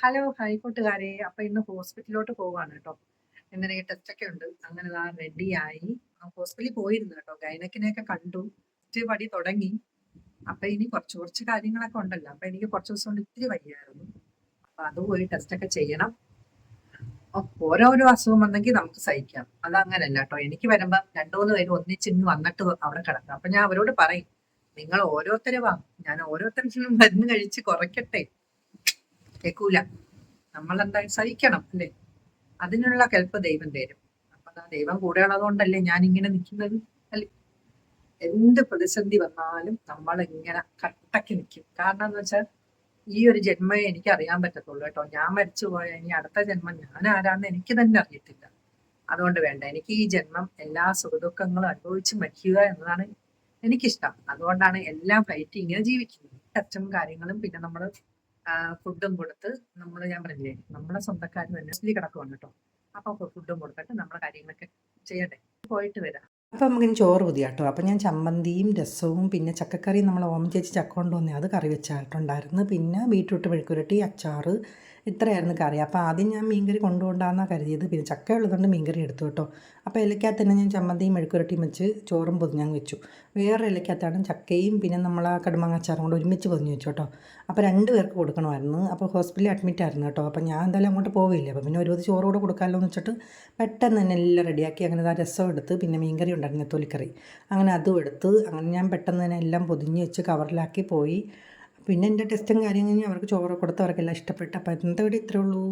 Hello, hi കൂട്ടുകാരെ. അപ്പൊ ഇന്ന് ഹോസ്പിറ്റലിലോട്ട് പോവാണ് കേട്ടോ. ഇന്നലെ ടെസ്റ്റ് ഒക്കെ ഉണ്ട്. അങ്ങനെ റെഡിയായി ഹോസ്പിറ്റലിൽ പോയിരുന്നു കേട്ടോ. ഗൈനക്കിനെയൊക്കെ കണ്ടു. ഇത്തിരി പടി തുടങ്ങി. അപ്പൊ ഇനി കുറച്ച് കുറച്ച് കാര്യങ്ങളൊക്കെ ഉണ്ടല്ലോ. അപ്പൊ എനിക്ക് കുറച്ച് ദിവസം കൊണ്ട് ഇത്തിരി വയ്യായിരുന്നു. അപ്പൊ അത് പോയി ടെസ്റ്റ് ഒക്കെ ചെയ്യണം. ഓരോരോ അസുഖം വന്നെങ്കിൽ നമുക്ക് സഹിക്കാം. അതങ്ങനല്ല കേട്ടോ. എനിക്ക് വരുമ്പോ രണ്ടു മൂന്ന് പേര് ഒന്നിച്ചിങ്ങ് വന്നിട്ട് അവിടെ കിടക്കാം. അപ്പൊ ഞാൻ അവരോട് പറയും, നിങ്ങൾ ഓരോരുത്തരെ വാ, ഞാൻ ഓരോരുത്തരും മരുന്ന് കഴിച്ച് കുറയ്ക്കട്ടെ. കേൾക്കൂല. നമ്മളെന്തായാലും സഹിക്കണം അല്ലേ? അതിനുള്ള കെൽപ്പ് ദൈവം തരും. അപ്പൊ ദൈവം കൂടെ ഉള്ളതുകൊണ്ടല്ലേ ഞാൻ ഇങ്ങനെ നിൽക്കുന്നത് അല്ലേ? എന്ത് പ്രതിസന്ധി വന്നാലും നമ്മൾ ഇങ്ങനെ കട്ടക്ക് നിൽക്കും. കാരണം എന്ന് വെച്ചാൽ ഈ ഒരു ജന്മമേ എനിക്ക് അറിയാൻ പറ്റത്തുള്ളൂ കേട്ടോ. ഞാൻ മരിച്ചു പോയ ഇനി അടുത്ത ജന്മം ഞാൻ ആരാന്ന് എനിക്ക് തന്നെ അറിയത്തില്ല. അതുകൊണ്ട് വേണ്ട, എനിക്ക് ഈ ജന്മം എല്ലാ സുഖദുഃഖങ്ങളും അനുഭവിച്ച് മരിക്കുക എന്നതാണ് എനിക്കിഷ്ടം. അതുകൊണ്ടാണ് എല്ലാം ഫൈറ്റ് ഇങ്ങനെ ജീവിക്കുന്നത്. ടെസ്റ്റും കാര്യങ്ങളും പിന്നെ നമ്മൾ ഫുഡും കൊടുത്ത് ഞാൻ പറഞ്ഞില്ലേ, നമ്മളെ സ്വന്തക്കാർ തന്നെ ഹോസ്പിറ്റലിൽ കിടക്കുവാണ് കേട്ടോ. അപ്പൊ ഫുഡും കൊടുത്തിട്ട് നമ്മളെ കാര്യങ്ങളൊക്കെ ചെയ്യട്ടെ. പോയിട്ട് വരാം. അപ്പോൾ നമുക്കിനി ചോറ് മതിയാട്ടോ. അപ്പോൾ ഞാൻ ചമ്മന്തിയും രസവും പിന്നെ ചക്കക്കറിയും നമ്മൾ ഓമന ചേച്ചി ചക്ക കൊണ്ടുവന്നേ അത് കറി വെച്ചിട്ടുണ്ടായിരുന്നു. പിന്നെ ബീട്രൂട്ട് മെഴുക്കുരട്ടി, അച്ചാർ, ഇത്രയായിരുന്നു കറി. അപ്പോൾ ആദ്യം ഞാൻ മീൻകറി കൊണ്ടുപോകണ്ടെന്നാണ് കരുതിയത്. പിന്നെ ചക്ക ഉള്ളതുകൊണ്ട് മീൻകറി എടുത്തു കേട്ടോ. അപ്പോൾ ഇലക്കകത്ത് തന്നെ ഞാൻ ചമ്മന്തിയും മെഴുക്കുരട്ടിയും വെച്ച് ചോറും പൊതിഞ്ഞങ്ങ് വെച്ചു. വേറെ ഇലക്കകത്താണ് ചക്കയും പിന്നെ നമ്മൾ ആ കടുമാങ്ങ അച്ചാറും കൂടെ ഒരുമിച്ച് പൊതിഞ്ഞ് വെച്ചു കേട്ടോ. അപ്പോൾ 2 പേർക്ക് കൊടുക്കണമായിരുന്നു. അപ്പോൾ ഹോസ്പിറ്റലിൽ അഡ്മിറ്റ് ആയിരുന്നു കേട്ടോ. അപ്പോൾ ഞാൻ എന്തായാലും അങ്ങോട്ട് പോവില്ല. അപ്പോൾ പിന്നെ ഒരു ചോറ് കൂടെ കൊടുക്കാമല്ലോ എന്ന് വെച്ചിട്ട് പെട്ടെന്ന് തന്നെ എല്ലാം റെഡിയാക്കി. അങ്ങനെ ആ രസം എടുത്ത് പിന്നെ മീൻകറി ഉണ്ടായിരുന്നു, നെത്തോലിക്കറി. അങ്ങനെ അതും എടുത്ത് അങ്ങനെ ഞാൻ പെട്ടെന്ന് തന്നെ എല്ലാം പൊതിഞ്ഞ് വെച്ച് കവറിലാക്കി പോയി. പിന്നെ എൻ്റെ ടെസ്റ്റും കാര്യം കഴിഞ്ഞ് അവർക്ക് ചോറ് കൊടുത്ത് അവർക്കെല്ലാം ഇഷ്ടപ്പെട്ടു. അപ്പോൾ എന്താ ഇവിടെ ഇത്രേ ഉള്ളൂ.